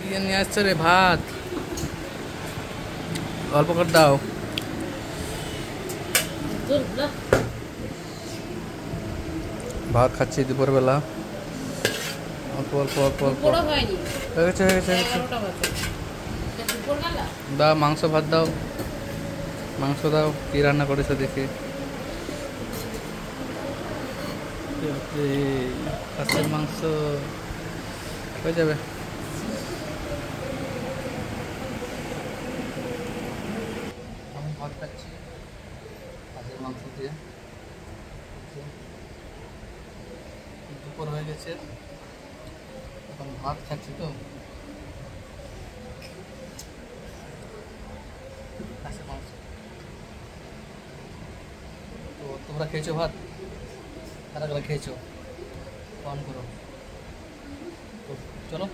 ইয়ে নিয়ে আসছে রে ভাত, অল্প করে দাও। ভাত খাচ্ছি দুপুরবেলা, অল্প অল্প অল্প অল্প হয়ে গেছে হয়ে গেছে হয়ে গেছে। দাও মাংস ভাত দাও, মাংস দাও। কি রান্না করেছো দেখি। খাসির মাংস হয়ে যাবে। আমি ভাত খাচ্ছি খাসির মাংস দিয়ে। দুপুর হয়ে গেছে, এখন ভাত খাচ্ছি তো। খাসির মাংস তো তোমরা খেয়েছো ভাত? কারা কারা খেয়েছো? কম করো তো, চলো।